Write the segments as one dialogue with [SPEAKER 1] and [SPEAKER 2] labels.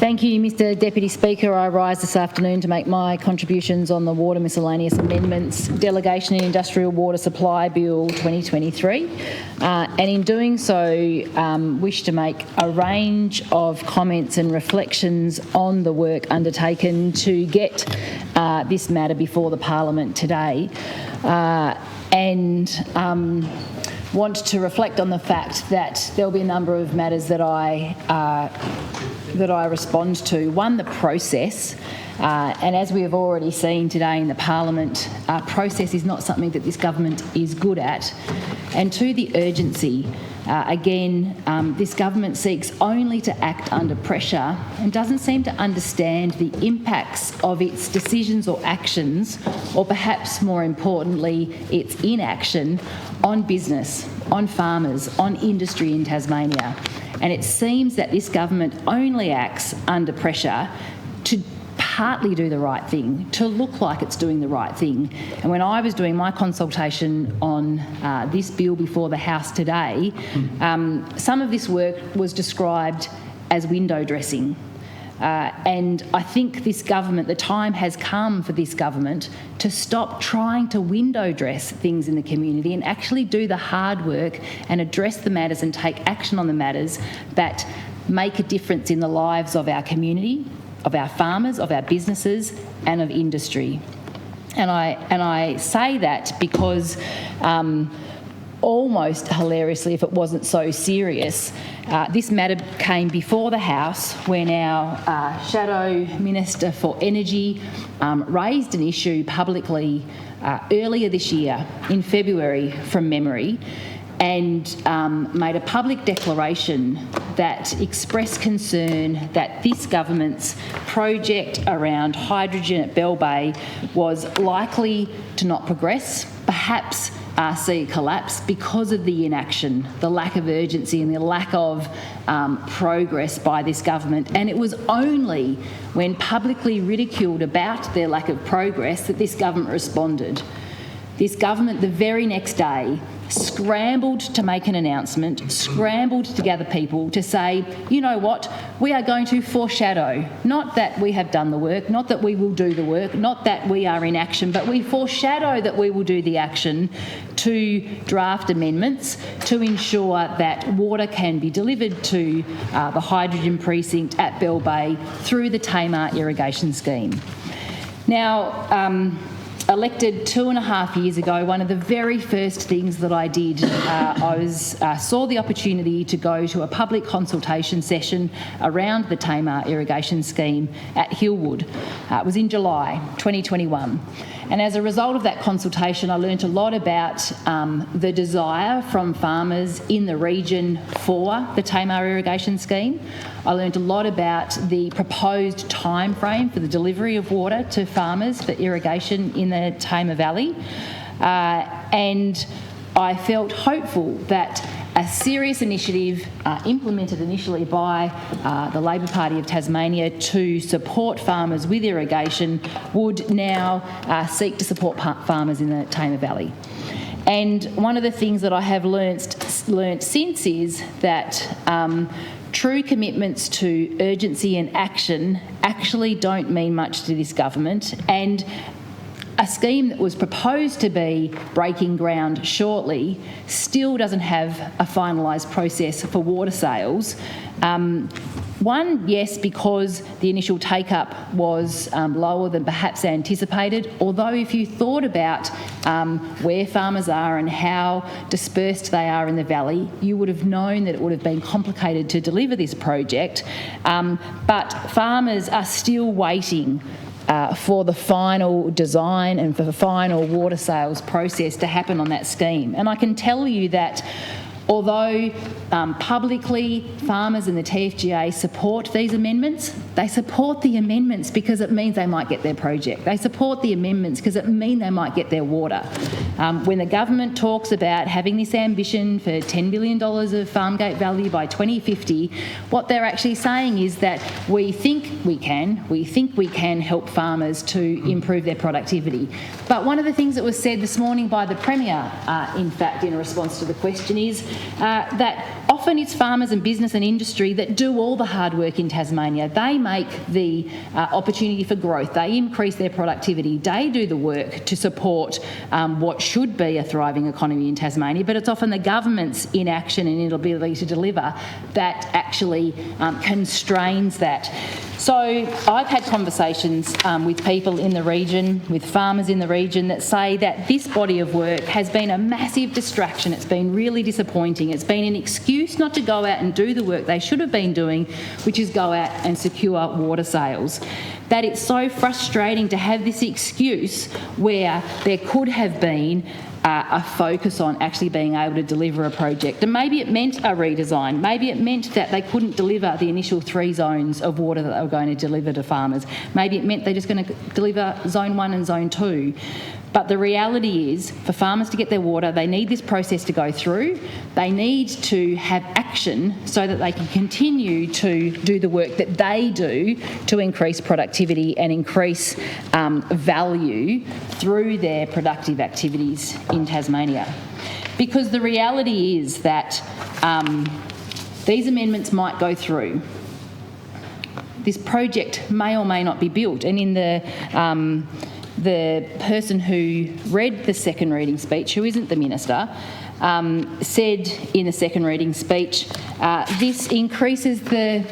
[SPEAKER 1] Thank you, Mr Deputy Speaker. I rise this afternoon to make my contributions on the Water Miscellaneous Amendments Delegation in Industrial Water Supply Bill 2023 and in doing so wish to make a range of comments and reflections on the work undertaken to get this matter before the Parliament today and want to reflect on the fact that there'll be a number of matters that I respond to. One, the process, and as we have already seen today in the Parliament, process is not something that this government is good at. And two, the urgency. Again, this government seeks only to act under pressure and doesn't seem to understand the impacts of its decisions or actions, or perhaps more importantly, its inaction on business, on farmers, on industry in Tasmania. And it seems that this government only acts under pressure to partly do the right thing, to look like it's doing the right thing. And when I was doing my consultation on this bill before the House today, some of this work was described as window dressing. And I think this government, the time has come for this government to stop trying to window dress things in the community and actually do the hard work and address the matters and take action on the matters that make a difference in the lives of our community, of our farmers, of our businesses and of industry. And I say that because almost hilariously, if it wasn't so serious, this matter came before the House when our Shadow Minister for Energy raised an issue publicly earlier this year, in February from memory, and made a public declaration that expressed concern that this government's project around hydrogen at Bell Bay was likely to not progress, perhaps see a collapse because of the inaction, the lack of urgency and the lack of progress by this government. And it was only when publicly ridiculed about their lack of progress that this government responded. This government, the very next day, scrambled to make an announcement, scrambled to gather people to say, you know what, we are going to foreshadow, not that we have done the work, not that we will do the work, not that we are in action, but we foreshadow that we will do the action to draft amendments to ensure that water can be delivered to the hydrogen precinct at Bell Bay through the Tas Irrigation scheme. Now, elected 2.5 years ago, one of the very first things that I did, I saw the opportunity to go to a public consultation session around the Tas Irrigation scheme at Hillwood. It was in July 2021. And as a result of that consultation, I learnt a lot about the desire from farmers in the region for the Tas Irrigation scheme. I learnt a lot about the proposed time frame for the delivery of water to farmers for irrigation in the Tamar Valley. And I felt hopeful that a serious initiative implemented initially by the Labor Party of Tasmania to support farmers with irrigation would now seek to support farmers in the Tamar Valley. And one of the things that I have learnt since is that true commitments to urgency and action actually don't mean much to this government, and a scheme that was proposed to be breaking ground shortly still doesn't have a finalised process for water sales. One, yes, because the initial take-up was lower than perhaps anticipated, although if you thought about where farmers are and how dispersed they are in the valley, you would have known that it would have been complicated to deliver this project. But farmers are still waiting for the final design and for the final water sales process to happen on that scheme. And I can tell you that although publicly farmers and the TFGA support these amendments, they support the amendments because it means they might get their project. They support the amendments because it means they might get their water. When the government talks about having this ambition for $10 billion of farm gate value by 2050, what they're actually saying is that we think we can help farmers to improve their productivity. But one of the things that was said this morning by the Premier, in fact, in response to the question is that often it's farmers and business and industry that do all the hard work in Tasmania. They make the opportunity for growth. They increase their productivity. They do the work to support what should be a thriving economy in Tasmania, but it's often the government's inaction and inability to deliver that actually constrains that. So I've had conversations with people in the region, with farmers in the region, that say that this body of work has been a massive distraction. It's been really disappointing. It's been an excuse not to go out and do the work they should have been doing, which is go out and secure water sales. That it's so frustrating to have this excuse where there could have been a focus on actually being able to deliver a project. And maybe it meant a redesign. Maybe it meant that they couldn't deliver the initial 3 zones of water that they were going to deliver to farmers. Maybe it meant they're just going to deliver Zone 1 and Zone 2. But the reality is, for farmers to get their water, they need this process to go through. They need to have action so that they can continue to do the work that they do to increase productivity and increase value through their productive activities in Tasmania. Because the reality is that these amendments might go through. This project may or may not be built. And in the person who read the second reading speech, who isn't the minister, said in the second reading speech, this increases the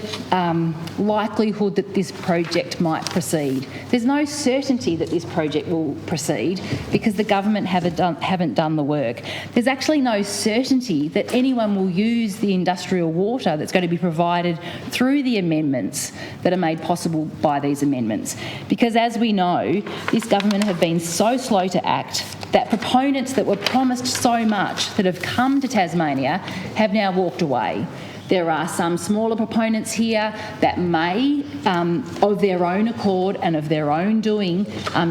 [SPEAKER 1] likelihood that this project might proceed. There's no certainty that this project will proceed because the government haven't done the work. There's actually no certainty that anyone will use the industrial water that's going to be provided through the amendments that are made possible by these amendments. Because as we know, this government have been so slow to act that proponents that were promised so much that have come to Tasmania have now walked away. There are some smaller proponents here that may, of their own accord and of their own doing,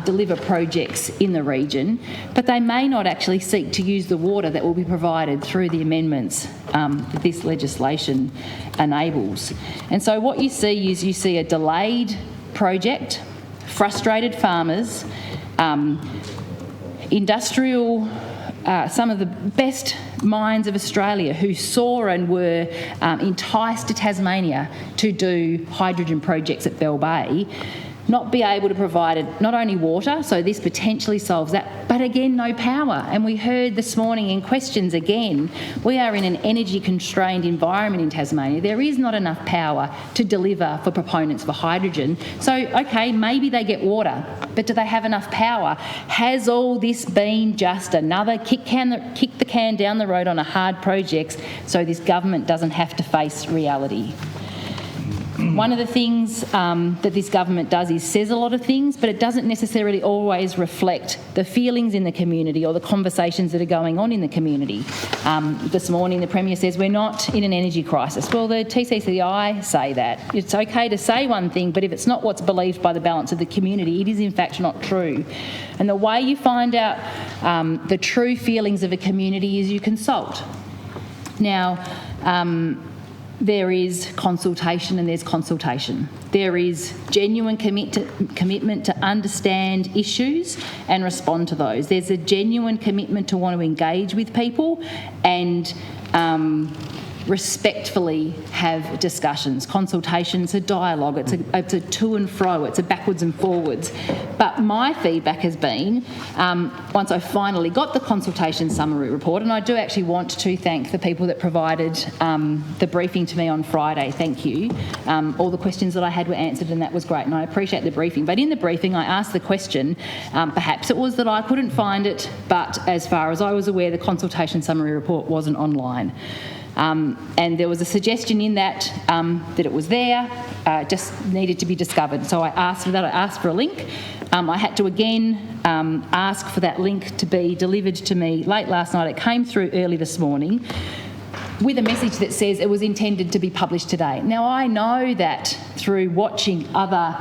[SPEAKER 1] deliver projects in the region, but they may not actually seek to use the water that will be provided through the amendments that this legislation enables. And so what you see a delayed project, frustrated farmers, industrial, some of the best minds of Australia who saw and were enticed to Tasmania to do hydrogen projects at Bell Bay, not be able to provide not only water, so this potentially solves that, but again, no power. And we heard this morning in questions again, we are in an energy-constrained environment in Tasmania. There is not enough power to deliver for proponents for hydrogen. So, okay, maybe they get water, but do they have enough power? Has all this been just another kick the can down the road on a hard project so this government doesn't have to face reality? One of the things that this government does is says a lot of things, but it doesn't necessarily always reflect the feelings in the community or the conversations that are going on in the community. This morning the Premier says we're not in an energy crisis. Well, the TCCI say that. It's okay to say one thing, but if it's not what's believed by the balance of the community, it is in fact not true. And the way you find out the true feelings of a community is you consult. Now, there is consultation and there's consultation. There is genuine commitment to understand issues and respond to those. There's a genuine commitment to want to engage with people and respectfully have discussions. Consultation's a dialogue, it's a to and fro, it's a backwards and forwards. But my feedback has been, once I finally got the consultation summary report, and I do actually want to thank the people that provided the briefing to me on Friday, thank you. All the questions that I had were answered and that was great, and I appreciate the briefing. But in the briefing I asked the question, perhaps it was that I couldn't find it, but as far as I was aware, the consultation summary report wasn't online. And there was a suggestion in that that it was there, just needed to be discovered. So I asked for that, I asked for a link. I had to again ask for that link to be delivered to me late last night. It came through early this morning. with a message that says it was intended to be published today. Now, I know that through watching other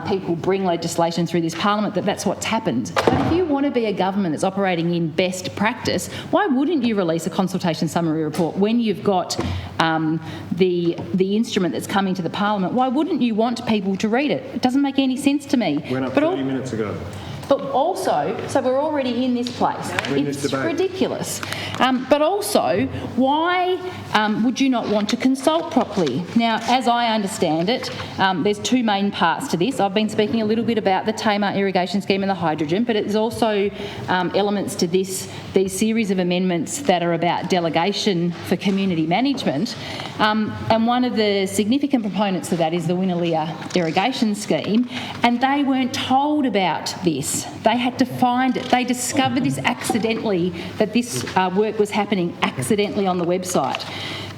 [SPEAKER 1] people bring legislation through this parliament that's what's happened. But if you want to be a government that's operating in best practice, why wouldn't you release a consultation summary report when you've got the instrument that's coming to the parliament? Why wouldn't you want people to read it? It doesn't make any sense to me.
[SPEAKER 2] Went up 30 minutes ago.
[SPEAKER 1] But also, so we're already in this place. It's ridiculous. But also, why would you not want to consult properly? Now, as I understand it, there's two main parts to this. I've been speaking a little bit about the Tamar irrigation scheme and the hydrogen, but there's also elements to these series of amendments that are about delegation for community management. And one of the significant proponents of that is the Winnaleah irrigation scheme, and they weren't told about this. They had to find it. They discovered this accidentally, that this work was happening accidentally on the website.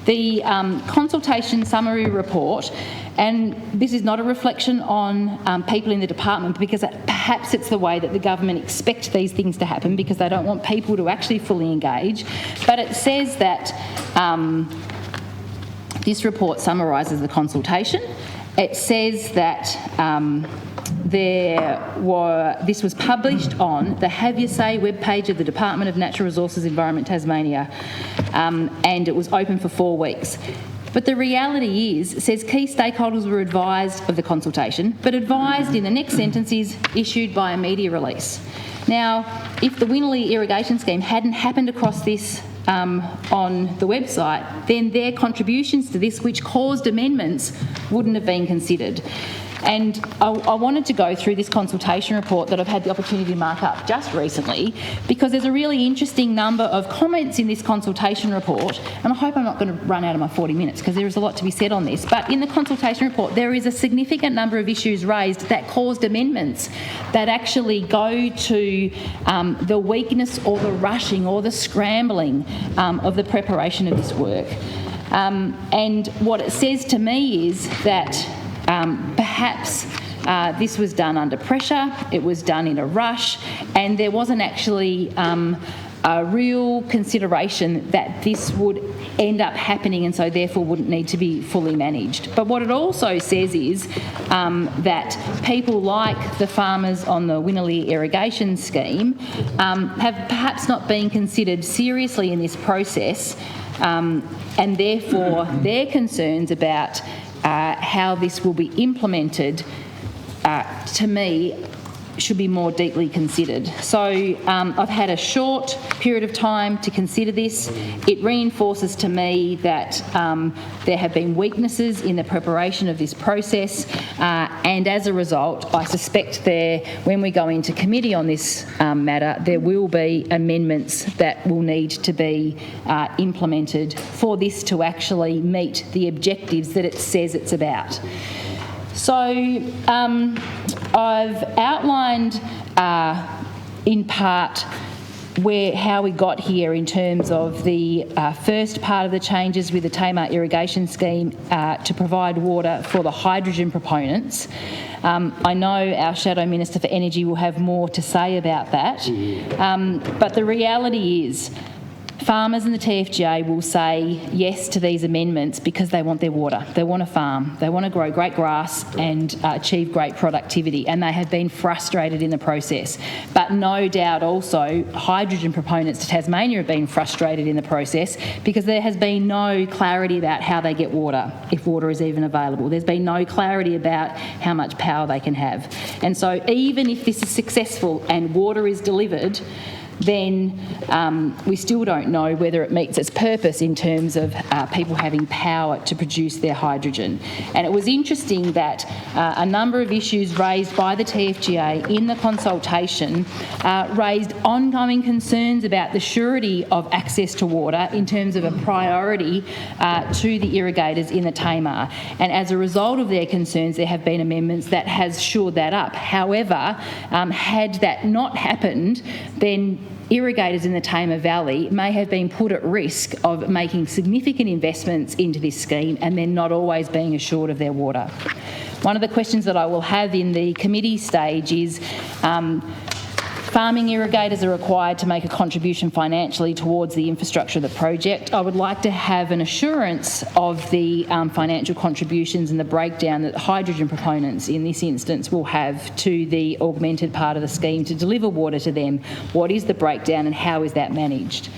[SPEAKER 1] The consultation summary report, and this is not a reflection on people in the department, because perhaps it's the way that the government expect these things to happen because they don't want people to actually fully engage, but it says that this report summarises the consultation. It says that this was published on the Have You Say webpage of the Department of Natural Resources Environment Tasmania, and it was open for 4 weeks. But the reality is, it says key stakeholders were advised of the consultation, but advised in the next sentence is issued by a media release. Now, if the Winnaleah irrigation scheme hadn't happened across this on the website, then their contributions to this, which caused amendments, wouldn't have been considered. And I wanted to go through this consultation report that I've had the opportunity to mark up just recently, because there's a really interesting number of comments in this consultation report, and I hope I'm not going to run out of my 40 minutes because there is a lot to be said on this, but in the consultation report there is a significant number of issues raised that caused amendments that actually go to the weakness or the rushing or the scrambling of the preparation of this work. And what it says to me is that perhaps this was done under pressure, it was done in a rush, and there wasn't actually a real consideration that this would end up happening and so therefore wouldn't need to be fully managed. But what it also says is that people like the farmers on the Winnaleah irrigation scheme have perhaps not been considered seriously in this process, and therefore their concerns about how this will be implemented, to me, should be more deeply considered. So I've had a short period of time to consider this. It reinforces to me that there have been weaknesses in the preparation of this process, and as a result, I suspect when we go into committee on this matter, there will be amendments that will need to be implemented for this to actually meet the objectives that it says it's about. So I've outlined in part how we got here in terms of the first part of the changes with the Tamar irrigation scheme to provide water for the hydrogen proponents. I know our Shadow Minister for Energy will have more to say about that, but the reality is farmers in the TFGA will say yes to these amendments because they want their water. They want to farm. They want to grow great grass and achieve great productivity, and they have been frustrated in the process. But no doubt also hydrogen proponents to Tasmania have been frustrated in the process because there has been no clarity about how they get water, if water is even available. There's been no clarity about how much power they can have. And so even if this is successful and water is delivered, then we still don't know whether it meets its purpose in terms of people having power to produce their hydrogen. And it was interesting that a number of issues raised by the TFGA in the consultation raised ongoing concerns about the surety of access to water in terms of a priority to the irrigators in the Tamar. And as a result of their concerns, there have been amendments that has shored that up. However, had that not happened, then irrigators in the Tamar Valley may have been put at risk of making significant investments into this scheme and then not always being assured of their water. One of the questions that I will have in the committee stage is Farming irrigators are required to make a contribution financially towards the infrastructure of the project. I would like to have an assurance of the financial contributions and the breakdown that hydrogen proponents in this instance will have to the augmented part of the scheme to deliver water to them. What is the breakdown and how is that managed?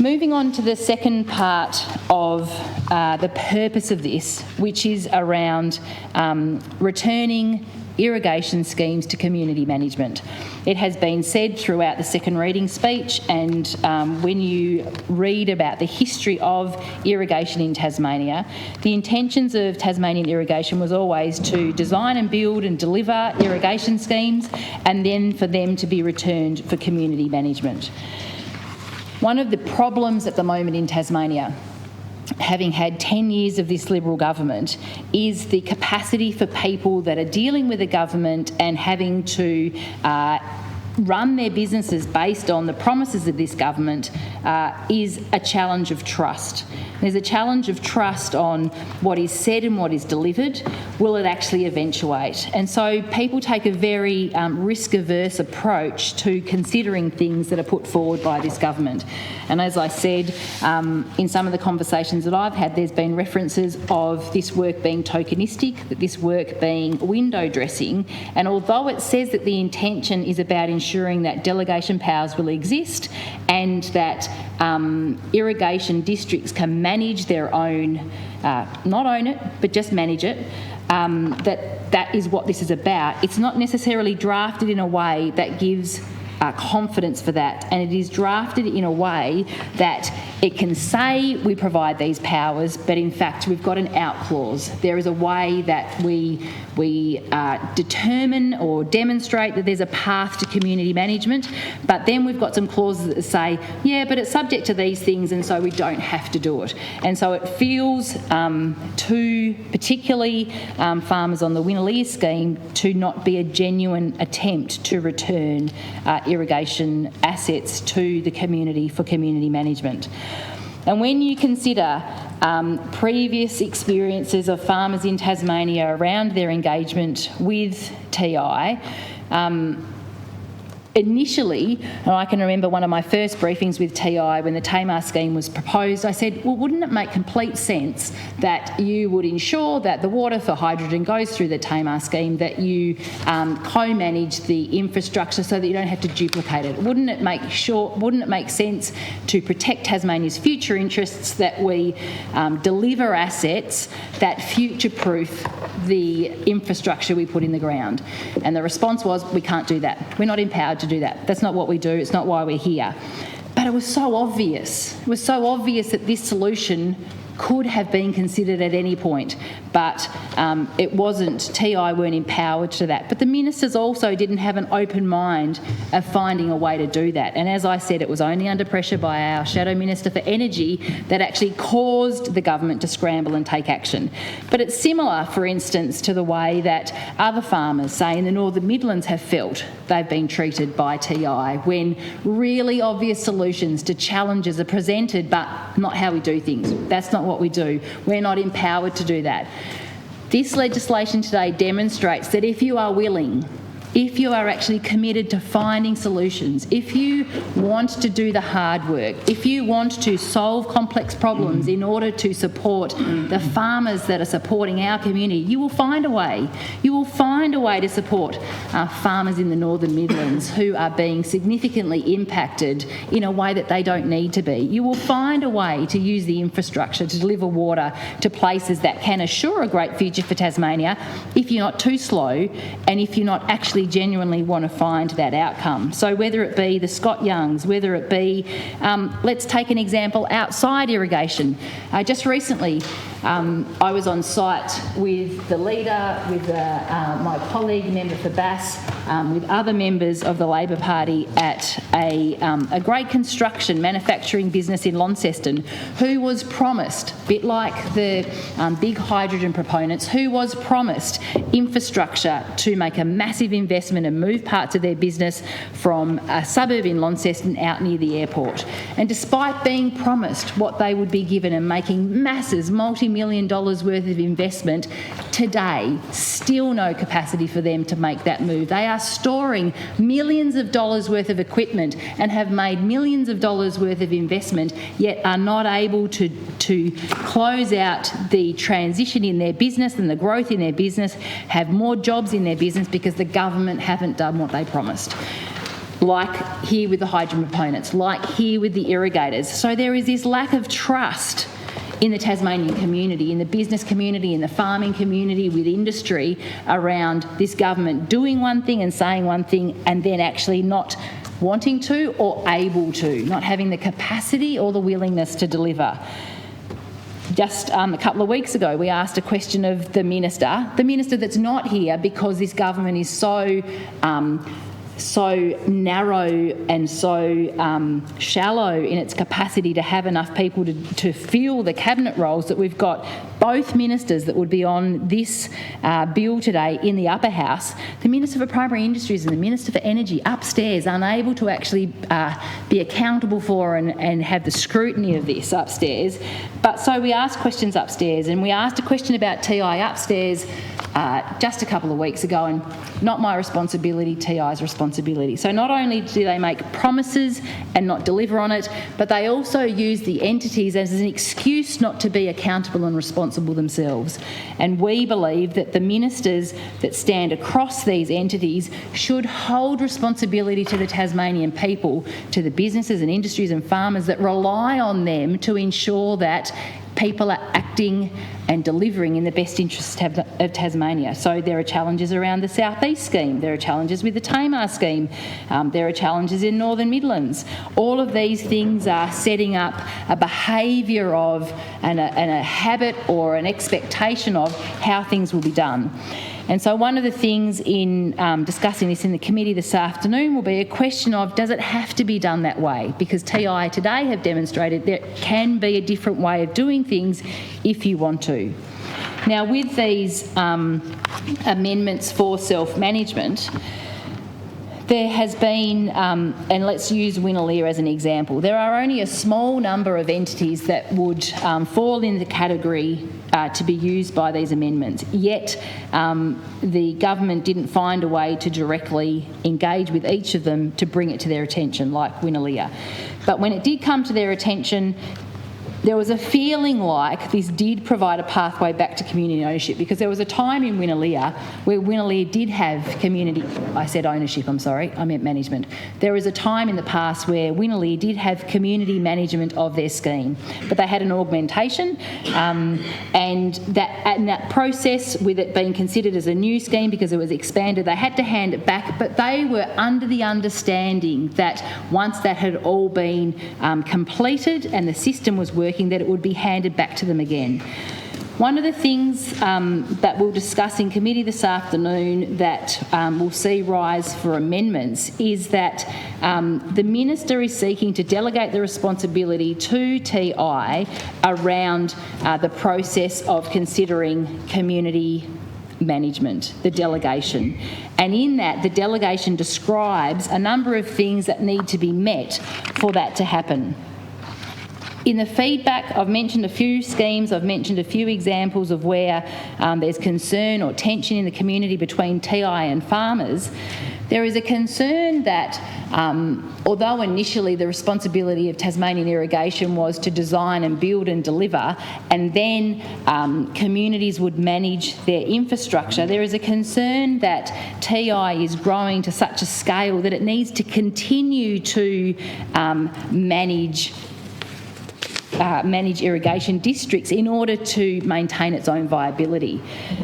[SPEAKER 1] Moving on to the second part of the purpose of this, which is around returning irrigation schemes to community management. It has been said throughout the second reading speech, and when you read about the history of irrigation in Tasmania, the intentions of Tasmanian irrigation was always to design and build and deliver irrigation schemes and then for them to be returned for community management. One of the problems at the moment in Tasmania, having had 10 years of this Liberal government, is the capacity for people that are dealing with the government and having to run their businesses based on the promises of this government is a challenge of trust. There's a challenge of trust on what is said and what is delivered. Will it actually eventuate? And so people take a very risk-averse approach to considering things that are put forward by this government. And as I said, in some of the conversations that I've had, there's been references of this work being tokenistic, that this work being window dressing. And although it says that the intention is about ensuring that delegation powers will exist and that irrigation districts can manage their own, not own it, but just manage it, that is what this is about. It's not necessarily drafted in a way that gives confidence for that, and it is drafted in a way that it can say we provide these powers, but in fact we've got an out clause. There is a way that we determine or demonstrate that there's a path to community management, but then we've got some clauses that say, yeah, but it's subject to these things and so we don't have to do it. And so it feels to particularly farmers on the Winnaleah scheme to not be a genuine attempt to return irrigation assets to the community for community management. And when you consider previous experiences of farmers in Tasmania around their engagement with TI, initially, and I can remember one of my first briefings with TI when the Tamar scheme was proposed, I said, well, wouldn't it make complete sense that you would ensure that the water for hydrogen goes through the Tamar scheme, that you co-manage the infrastructure so that you don't have to duplicate it? Wouldn't it make sense to protect Tasmania's future interests that we deliver assets that future-proof the infrastructure we put in the ground? And the response was, we can't do that. We're not empowered to do that. That's not what we do. It's not why we're here. But it was so obvious. It was so obvious that this solution could have been considered at any point, but it wasn't. TI weren't empowered to that. But the ministers also didn't have an open mind of finding a way to do that. And as I said, it was only under pressure by our Shadow Minister for Energy that actually caused the government to scramble and take action. But it's similar, for instance, to the way that other farmers, say in the Northern Midlands, have felt they've been treated by TI when really obvious solutions to challenges are presented, but not how we do things. That's not what we do. We're not empowered to do that. This legislation today demonstrates that if you are willing, if you are actually committed to finding solutions, if you want to do the hard work, if you want to solve complex problems in order to support the farmers that are supporting our community, you will find a way. You will find a way to support farmers in the Northern Midlands who are being significantly impacted in a way that they don't need to be. You will find a way to use the infrastructure to deliver water to places that can assure a great future for Tasmania if you're not too slow and if you're not actually genuinely want to find that outcome. So whether it be the Scott Youngs, whether it be, let's take an example outside irrigation. Just recently, I was on site with the leader, with my colleague, member for Bass, with other members of the Labor Party at a great construction manufacturing business in Launceston who was promised, a bit like the big hydrogen proponents, who was promised infrastructure to make a massive investment and move parts of their business from a suburb in Launceston out near the airport. And despite being promised what they would be given and making masses, multi-million dollars worth of investment, today still no capacity for them to make that move. They are storing millions of dollars worth of equipment and have made millions of dollars worth of investment, yet are not able to close out the transition in their business and the growth in their business, have more jobs in their business because the government haven't done what they promised. Like here with the hydrogen proponents, like here with the irrigators. So there is this lack of trust in the Tasmanian community, in the business community, in the farming community, with industry, around this government doing one thing and saying one thing and then actually not wanting to or able to, not having the capacity or the willingness to deliver. Just a couple of weeks ago, we asked a question of the minister that's not here because this government is so narrow and so shallow in its capacity to have enough people to fill the cabinet roles, that we've got both ministers that would be on this bill today in the upper house, the Minister for Primary Industries and the Minister for Energy upstairs, unable to actually be accountable for and have the scrutiny of this upstairs. But so we asked questions upstairs, and we asked a question about TI upstairs just a couple of weeks ago, and not my responsibility, TI's responsibility. So not only do they make promises and not deliver on it, but they also use the entities as an excuse not to be accountable and responsible themselves. And we believe that the ministers that stand across these entities should hold responsibility to the Tasmanian people, to the businesses and industries and farmers that rely on them to ensure that people are acting and delivering in the best interests of Tasmania. So there are challenges around the South East scheme, there are challenges with the Tamar scheme, there are challenges in Northern Midlands. All of these things are setting up a behaviour of and a habit or an expectation of how things will be done. And so one of the things in discussing this in the committee this afternoon will be a question of, does it have to be done that way? Because TI today have demonstrated there can be a different way of doing things if you want to. Now, with these amendments for self-management, there has been, and let's use Winnaleah as an example, there are only a small number of entities that would fall in the category to be used by these amendments, yet the government didn't find a way to directly engage with each of them to bring it to their attention, like Winnaleah. But when it did come to their attention, there was a feeling like this did provide a pathway back to community ownership, because there was a time in Winnaleah where Winnaleah did have community... I said ownership, I'm sorry, I meant management. There was a time in the past where Winnaleah did have community management of their scheme, but they had an augmentation, and that process, with it being considered as a new scheme because it was expanded, they had to hand it back, but they were under the understanding that once that had all been completed and the system was working, that it would be handed back to them again. One of the things that we'll discuss in committee this afternoon that we'll see rise for amendments is that the minister is seeking to delegate the responsibility to TI around the process of considering community management, the delegation. And in that, the delegation describes a number of things that need to be met for that to happen. In the feedback, I've mentioned a few schemes, I've mentioned a few examples of where there's concern or tension in the community between TI and farmers. There is a concern that although initially the responsibility of Tasmanian Irrigation was to design and build and deliver, and then communities would manage their infrastructure, there is a concern that TI is growing to such a scale that it needs to continue to manage irrigation districts in order to maintain its own viability.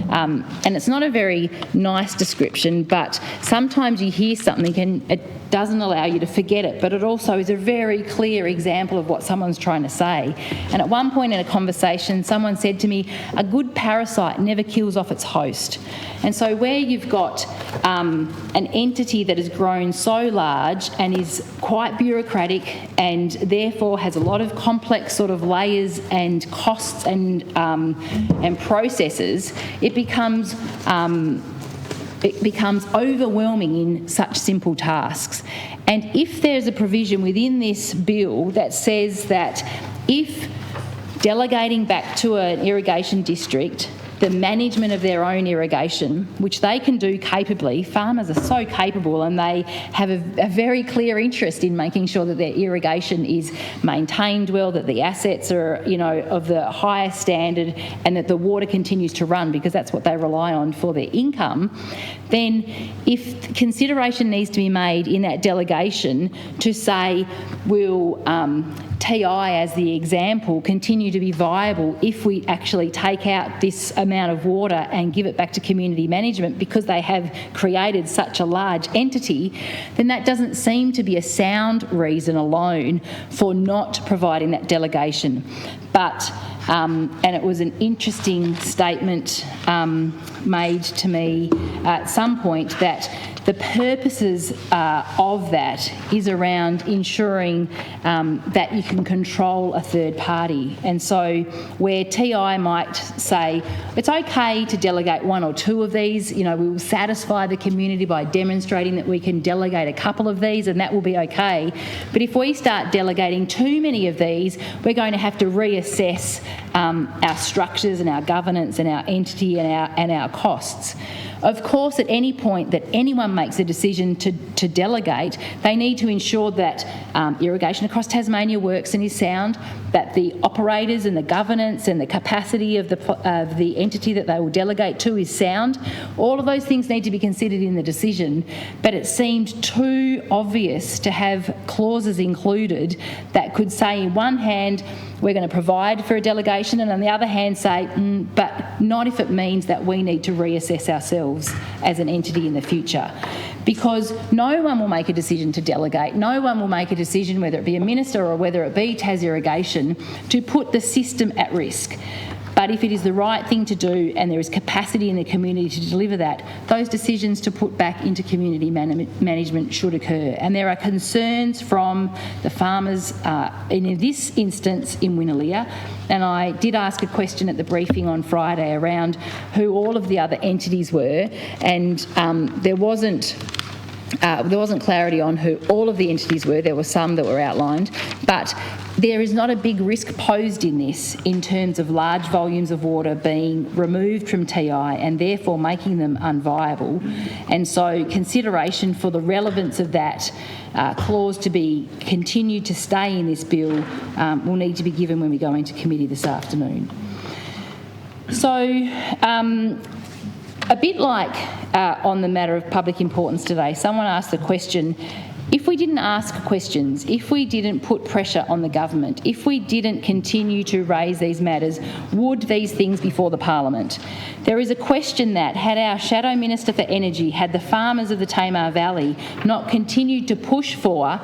[SPEAKER 1] And it's not a very nice description, but sometimes you hear something and it doesn't allow you to forget it, but it also is a very clear example of what someone's trying to say. And at one point in a conversation, someone said to me, a good parasite never kills off its host. And so where you've got an entity that has grown so large and is quite bureaucratic and therefore has a lot of complex sort of layers and costs and processes, it becomes overwhelming in such simple tasks. And if there's a provision within this bill that says that if delegating back to an irrigation district the management of their own irrigation, which they can do capably. Farmers are so capable, and they have a very clear interest in making sure that their irrigation is maintained well, that the assets are, of the highest standard, and that the water continues to run, because that's what they rely on for their income. Then if consideration needs to be made in that delegation to say, will TI, as the example, continue to be viable if we actually take out this amount of water and give it back to community management because they have created such a large entity, then that doesn't seem to be a sound reason alone for not providing that delegation. But and it was an interesting statement made to me at some point that the purposes of that is around ensuring that you can control a third party. And so where TI might say, it's okay to delegate one or two of these, we will satisfy the community by demonstrating that we can delegate a couple of these, and that will be okay. But if we start delegating too many of these, we're going to have to reassess our structures and our governance and our entity and our costs. Of course, at any point that anyone makes a decision to delegate, they need to ensure that irrigation across Tasmania works and is sound, that the operators and the governance and the capacity of the entity that they will delegate to is sound. All of those things need to be considered in the decision, but it seemed too obvious to have clauses included that could say, in one hand, we're going to provide for a delegation, and on the other hand say, but not if it means that we need to reassess ourselves as an entity in the future. Because no one will make a decision to delegate, no one will make a decision, whether it be a minister or whether it be Tas Irrigation, to put the system at risk. But if it is the right thing to do and there is capacity in the community to deliver that, those decisions to put back into community management should occur. And there are concerns from the farmers in this instance in Winnaleah. And I did ask a question at the briefing on Friday around who all of the other entities were, and there wasn't clarity on who all of the entities were. There were some that were outlined, but there is not a big risk posed in this in terms of large volumes of water being removed from TI and therefore making them unviable. And so consideration for the relevance of that clause to be continued to stay in this bill will need to be given when we go into committee this afternoon. So a bit like on the matter of public importance today, someone asked the question, if we didn't ask questions, if we didn't put pressure on the government, if we didn't continue to raise these matters, would these things be for the Parliament? There is a question that, had our Shadow Minister for Energy, had the farmers of the Tamar Valley not continued to push for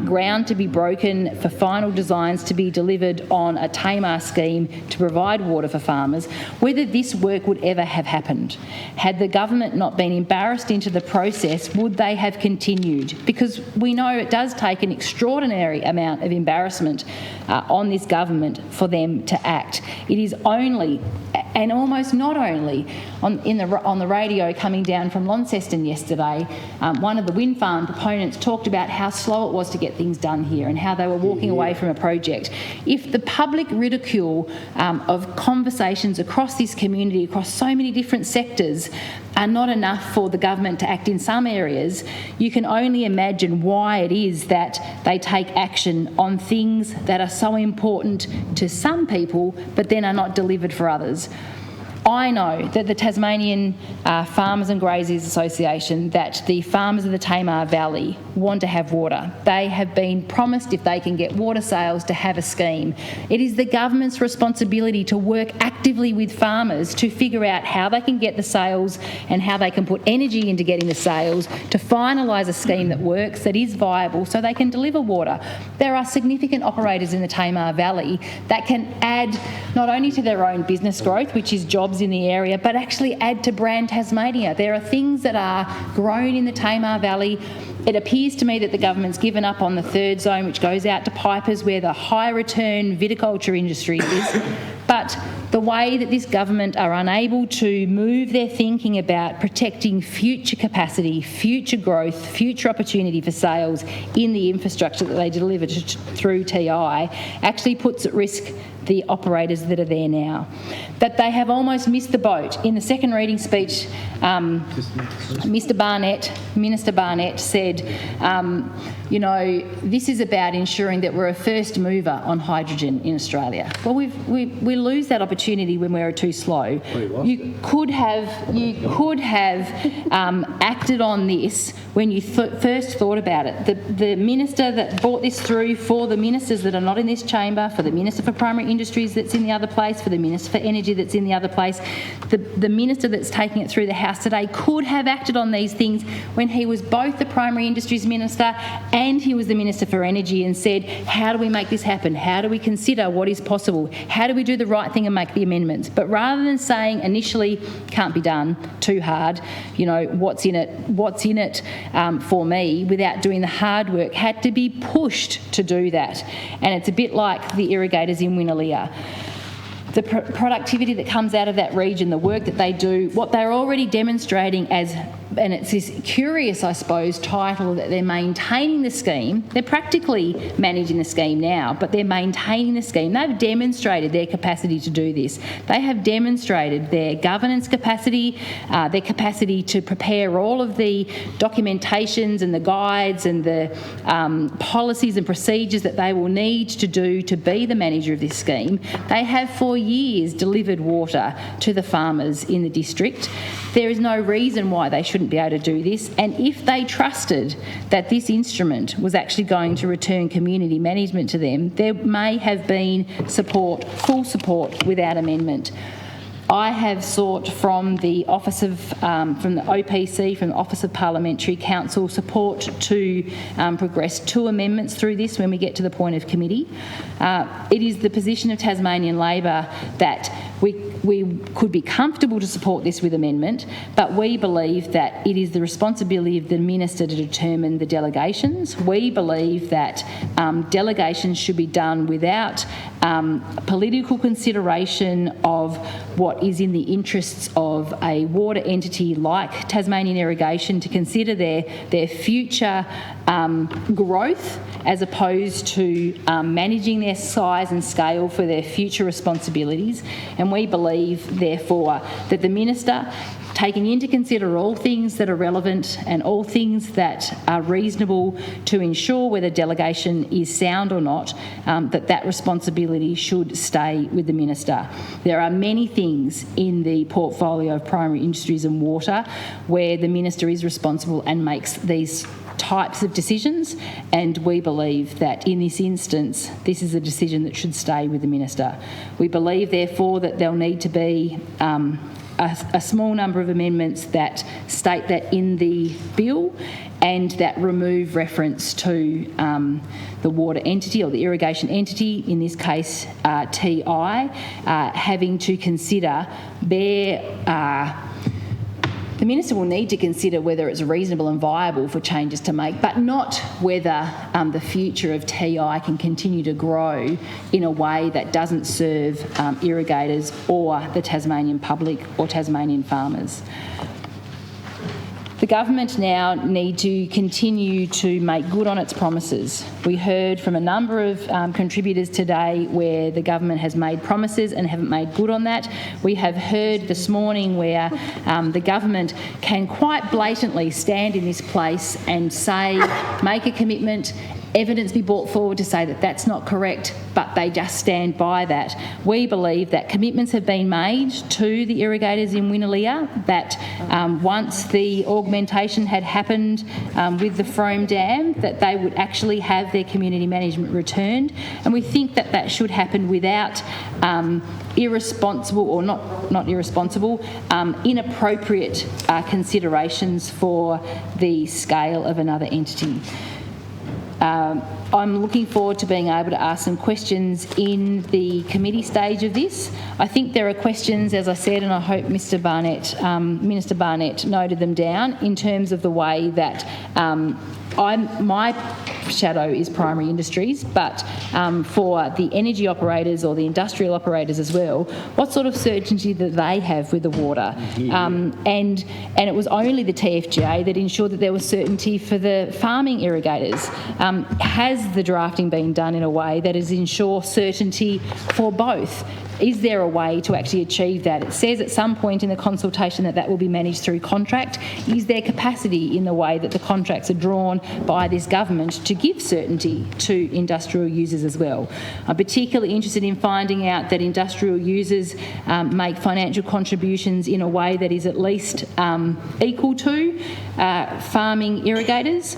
[SPEAKER 1] ground to be broken for final designs to be delivered on a Tamar scheme to provide water for farmers, whether this work would ever have happened. Had the government not been embarrassed into the process, would they have continued? Because we know it does take an extraordinary amount of embarrassment on this government for them to act. It is only, and almost not only, on the radio coming down from Launceston yesterday, one of the wind farm proponents talked about how slow it was to get things done here and how they were walking away from a project. If the public ridicule of conversations across this community, across so many different sectors, are not enough for the government to act in some areas, you can only imagine why it is that they take action on things that are so important to some people but then are not delivered for others. I know that the Tasmanian Farmers and Graziers Association, that the farmers of the Tamar Valley want to have water. They have been promised, if they can get water sales, to have a scheme. It is the government's responsibility to work actively with farmers to figure out how they can get the sales and how they can put energy into getting the sales to finalise a scheme that works, that is viable, so they can deliver water. There are significant operators in the Tamar Valley that can add not only to their own business growth, which is jobs in the area, but actually add to brand Tasmania. There are things that are grown in the Tamar Valley. It appears to me that the government's given up on the third zone, which goes out to Pipers, where the high return viticulture industry is. But the way that this government are unable to move their thinking about protecting future capacity, future growth, future opportunity for sales in the infrastructure that they deliver through TI actually puts at risk the operators that are there now. That they have almost missed the boat. In the second reading speech, Minister Barnett said, you know, this is about ensuring that we're a first mover on hydrogen in Australia. Well, we lose that opportunity when we're too slow. You could have acted on this when you first thought about it. The minister that brought this through, for the ministers that are not in this chamber, for the Minister for Primary Industries that's in the other place, for the Minister for Energy that's in the other place, the minister that's taking it through the House today could have acted on these things when he was both the Primary Industries Minister and he was the Minister for Energy, and said, how do we make this happen? How do we consider what is possible? How do we do the right thing and make the amendments? But rather than saying initially, can't be done, too hard, you know, what's in it for me, without doing the hard work, had to be pushed to do that. And it's a bit like the irrigators in Winalea. The productivity that comes out of that region, the work that they do, what they're already demonstrating as, and it's this curious, I suppose, title that they're maintaining the scheme. They're practically managing the scheme now, but they're maintaining the scheme. They've demonstrated their capacity to do this. They have demonstrated their governance capacity, their capacity to prepare all of the documentations and the guides and the policies and procedures that they will need to do to be the manager of this scheme. They have for years delivered water to the farmers in the district. There is no reason why they shouldn't be able to do this, and if they trusted that this instrument was actually going to return community management to them, there may have been support, full support, without amendment. I have sought from the Office of, from the OPC, from the Office of Parliamentary Counsel, support to progress 2 amendments through this when we get to the point of committee. It is the position of Tasmanian Labor that we could be comfortable to support this with amendment, but we believe that it is the responsibility of the Minister to determine the delegations. We believe that delegations should be done without political consideration of what is in the interests of a water entity like Tasmanian Irrigation, to consider their future growth, as opposed to managing their size and scale for their future responsibilities. And we believe, therefore, that the Minister, taking into consider all things that are relevant and all things that are reasonable to ensure whether delegation is sound or not, that responsibility should stay with the Minister. There are many things in the portfolio of primary industries and water where the Minister is responsible and makes these types of decisions, and we believe that in this instance this is a decision that should stay with the Minister. We believe, therefore, that there'll need to be a small number of amendments that state that in the bill, and that remove reference to the water entity or the irrigation entity, in this case TI, having to consider the Minister will need to consider whether it's reasonable and viable for changes to make, but not whether the future of TI can continue to grow in a way that doesn't serve irrigators or the Tasmanian public or Tasmanian farmers. The government now need to continue to make good on its promises. We heard from a number of contributors today where the government has made promises and haven't made good on that. We have heard this morning where the government can quite blatantly stand in this place and say, make a commitment, evidence be brought forward to say that that's not correct, but they just stand by that. We believe that commitments have been made to the irrigators in Winalea, that once the augmentation had happened with the Frome Dam, that they would actually have their community management returned, and we think that that should happen without irresponsible, or not irresponsible, inappropriate considerations for the scale of another entity. I'm looking forward to being able to ask some questions in the committee stage of this. I think there are questions, as I said, and I hope Minister Barnett noted them down, in terms of the way that my shadow is primary industries, but for the energy operators or the industrial operators as well, what sort of certainty do they have with the water? And it was only the TFGA that ensured that there was certainty for the farming irrigators. Has the drafting been done in a way that is ensure certainty for both? Is there a way to actually achieve that? It says at some point in the consultation that will be managed through contract. Is there capacity in the way that the contracts are drawn by this government to give certainty to industrial users as well? I'm particularly interested in finding out that industrial users make financial contributions in a way that is at least equal to farming irrigators,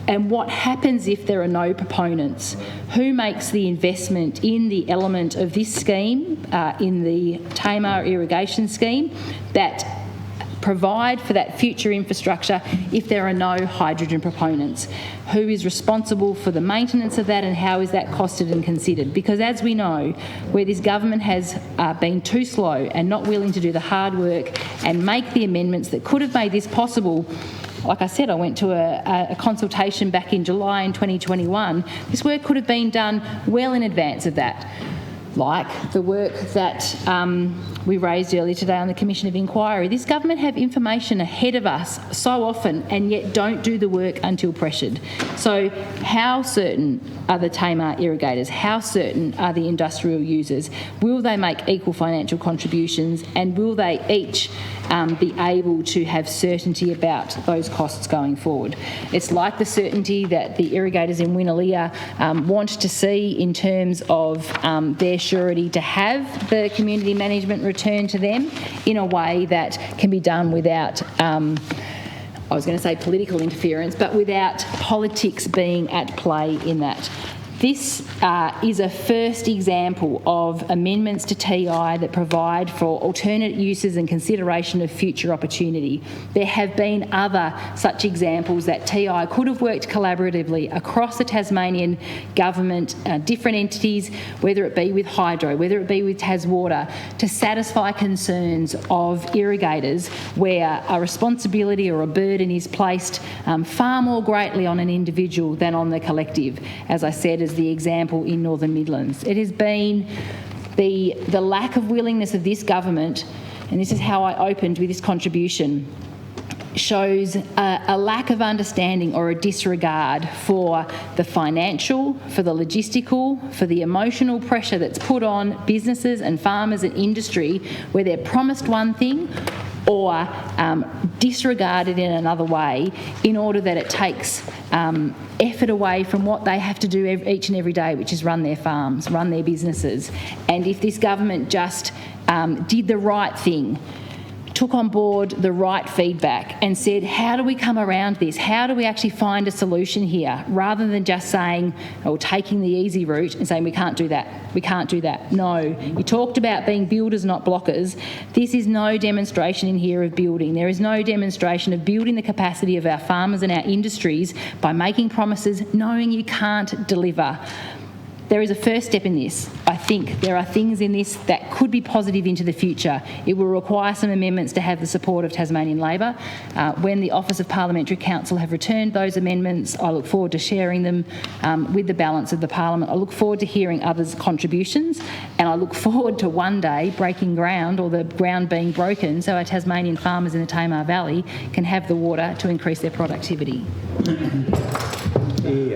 [SPEAKER 1] and what happens if there are no proponents? Who makes the investment in the element of this scheme, in the Tamar irrigation scheme, that provide for that future infrastructure if there are no hydrogen proponents? Who is responsible for the maintenance of that, and how is that costed and considered? Because as we know, where this government has been too slow and not willing to do the hard work and make the amendments that could have made this possible. Like I said, I went to a consultation back in July in 2021. This work could have been done well in advance of that, like the work that we raised earlier today on the Commission of Inquiry. This government have information ahead of us so often and yet don't do the work until pressured. So how certain are the Tamar irrigators? How certain are the industrial users? Will they make equal financial contributions, and will they each be able to have certainty about those costs going forward? It's like the certainty that the irrigators in Winnaleah want to see in terms of their surety to have the community management return to them in a way that can be done without, I was going to say political interference, but without politics being at play in that. This is a first example of amendments to TI that provide for alternate uses and consideration of future opportunity. There have been other such examples that TI could have worked collaboratively across the Tasmanian government, different entities, whether it be with hydro, whether it be with Taswater, to satisfy concerns of irrigators where a responsibility or a burden is placed far more greatly on an individual than on the collective, as I said, as the example in Northern Midlands. It has been the lack of willingness of this government, and this is how I opened with this contribution, shows a lack of understanding or a disregard for the financial, for the logistical, for the emotional pressure that's put on businesses and farmers and industry where they're promised one thing or disregarded in another way in order that it takes effort away from what they have to do each and every day, which is run their farms, run their businesses. And if this government just did the right thing, took on board the right feedback and said, how do we come around this? How do we actually find a solution here? Rather than just saying, or taking the easy route and saying, we can't do that, we can't do that. No, you talked about being builders, not blockers. This is no demonstration in here of building. There is no demonstration of building the capacity of our farmers and our industries by making promises knowing you can't deliver. There is a first step in this. I think there are things in this that could be positive into the future. It will require some amendments to have the support of Tasmanian Labor. When the Office of Parliamentary Counsel have returned those amendments, I look forward to sharing them with the balance of the Parliament. I look forward to hearing others' contributions, and I look forward to one day breaking ground, or the ground being broken, so our Tasmanian farmers in the Tamar Valley can have the water to increase their productivity.